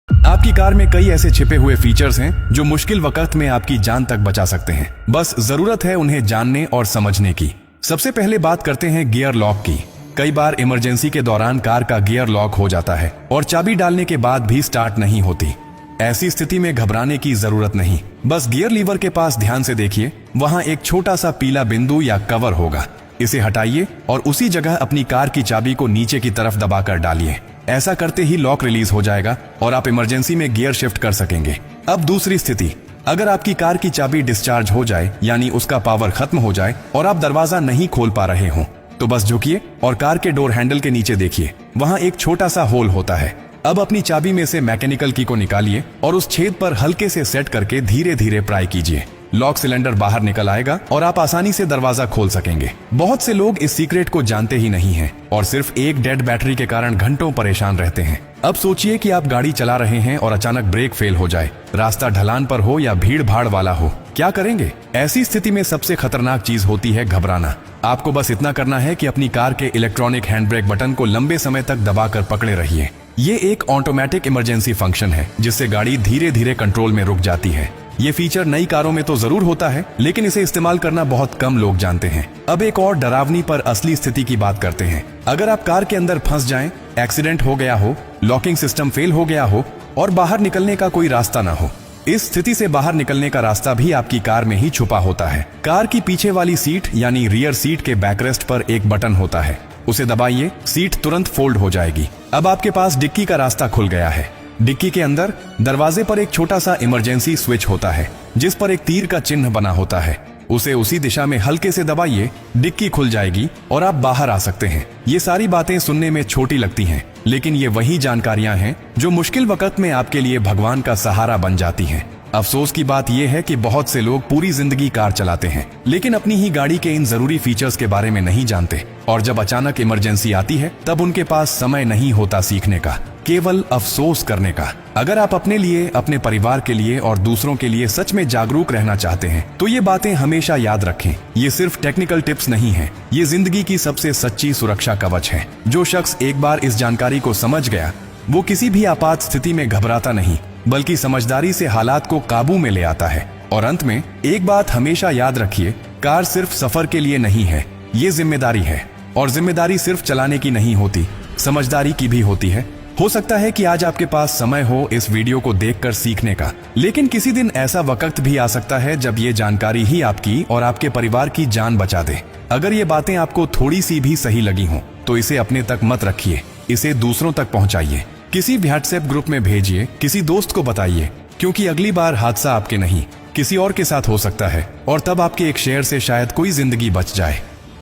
आपकी कार में कई ऐसे छिपे हुए फीचर्स हैं जो मुश्किल वक्त में आपकी जान तक बचा सकते हैं। बस जरूरत है उन्हें जानने और समझने की। सबसे पहले बात करते हैं गियर लॉक की। कई बार इमरजेंसी के दौरान कार का गियर लॉक हो जाता है और चाबी डालने के बाद भी स्टार्ट नहीं होती। ऐसी स्थिति में घबराने की जरूरत नहीं। बस गियर लीवर के पास ध्यान से देखिए, वहां एक छोटा सा पीला बिंदु या कवर होगा। इसे हटाइए और उसी जगह अपनी कार की चाबी को नीचे की तरफ दबाकर डालिए। ऐसा करते ही लॉक रिलीज हो जाएगा और आप इमरजेंसी में गियर शिफ्ट कर सकेंगे। अब दूसरी स्थिति, अगर आपकी कार की चाबी डिस्चार्ज हो जाए, यानी उसका पावर खत्म हो जाए और आप दरवाजा नहीं खोल पा रहे हो, तो बस झुकिए और कार के डोर हैंडल के नीचे देखिए, वहां एक छोटा सा होल होता है। अब अपनी चाबी में से मैकेनिकल की को निकालिए और उस छेद पर हल्के से सेट करके धीरे धीरे प्राई कीजिए। लॉक सिलेंडर बाहर निकल आएगा और आप आसानी से दरवाजा खोल सकेंगे। बहुत से लोग इस सीक्रेट को जानते ही नहीं हैं और सिर्फ एक डेड बैटरी के कारण घंटों परेशान रहते हैं। अब सोचिए कि आप गाड़ी चला रहे हैं और अचानक ब्रेक फेल हो जाए, रास्ता ढलान पर हो या भीड़ भाड़ वाला हो, क्या करेंगे? ऐसी स्थिति में सबसे खतरनाक चीज होती है घबराना। आपको बस इतना करना है कि अपनी कार के इलेक्ट्रॉनिक हैंड ब्रेक बटन को लंबे समय तक दबाकर पकड़े रहिए। ये एक ऑटोमेटिक इमरजेंसी फंक्शन है जिससे गाड़ी धीरे धीरे कंट्रोल में रुक जाती है। ये फीचर नई कारों में तो जरूर होता है, लेकिन इसे इस्तेमाल करना बहुत कम लोग जानते हैं। अब एक और डरावनी पर असली स्थिति की बात करते हैं। अगर आप कार के अंदर फंस जाएं, एक्सीडेंट हो गया हो, लॉकिंग सिस्टम फेल हो गया हो और बाहर निकलने का कोई रास्ता ना हो, इस स्थिति से बाहर निकलने का रास्ता भी आपकी कार में ही छुपा होता है। कार की पीछे वाली सीट यानी रियर सीट के बैकरेस्ट पर एक बटन होता है, उसे दबाइए, सीट तुरंत फोल्ड हो जाएगी। अब आपके पास डिक्की का रास्ता खुल गया है। डिक्की के अंदर दरवाजे पर एक छोटा सा इमरजेंसी स्विच होता है जिस पर एक तीर का चिन्ह बना होता है। उसे उसी दिशा में हल्के से दबाइए, डिक्की खुल जाएगी और आप बाहर आ सकते हैं। ये सारी बातें सुनने में छोटी लगती हैं, लेकिन ये वही जानकारियां हैं जो मुश्किल वक्त में आपके लिए भगवान का सहारा बन जाती हैं। अफसोस की बात यह है कि बहुत से लोग पूरी जिंदगी कार चलाते हैं लेकिन अपनी ही गाड़ी के इन जरूरी फीचर्स के बारे में नहीं जानते, और जब अचानक इमरजेंसी आती है तब उनके पास समय नहीं होता सीखने का, केवल अफसोस करने का। अगर आप अपने लिए, अपने परिवार के लिए और दूसरों के लिए सच में जागरूक रहना चाहते हैं तो ये बातें हमेशा याद रखें। ये सिर्फ टेक्निकल टिप्स नहीं है, ये जिंदगी की सबसे सच्ची सुरक्षा कवच है। जो शख्स एक बार इस जानकारी को समझ गया वो किसी भी आपात स्थिति में घबराता नहीं, बल्कि समझदारी से हालात को काबू में ले आता है। और अंत में एक बात हमेशा याद रखिए, कार सिर्फ सफर के लिए नहीं है, ये जिम्मेदारी है। और जिम्मेदारी सिर्फ चलाने की नहीं होती, समझदारी की भी होती है। हो सकता है कि आज आपके पास समय हो इस वीडियो को देखकर सीखने का, लेकिन किसी दिन ऐसा वक्त भी आ सकता है जब ये जानकारी ही आपकी और आपके परिवार की जान बचा दे। अगर ये बातें आपको थोड़ी सी भी सही लगी हों तो इसे अपने तक मत रखिए, इसे दूसरों तक पहुंचाइए। किसी व्हाट्सएप ग्रुप में भेजिए, किसी दोस्त को बताइए, क्योंकि अगली बार हादसा आपके नहीं किसी और के साथ हो सकता है और तब आपके एक शेयर से शायद कोई जिंदगी बच जाए।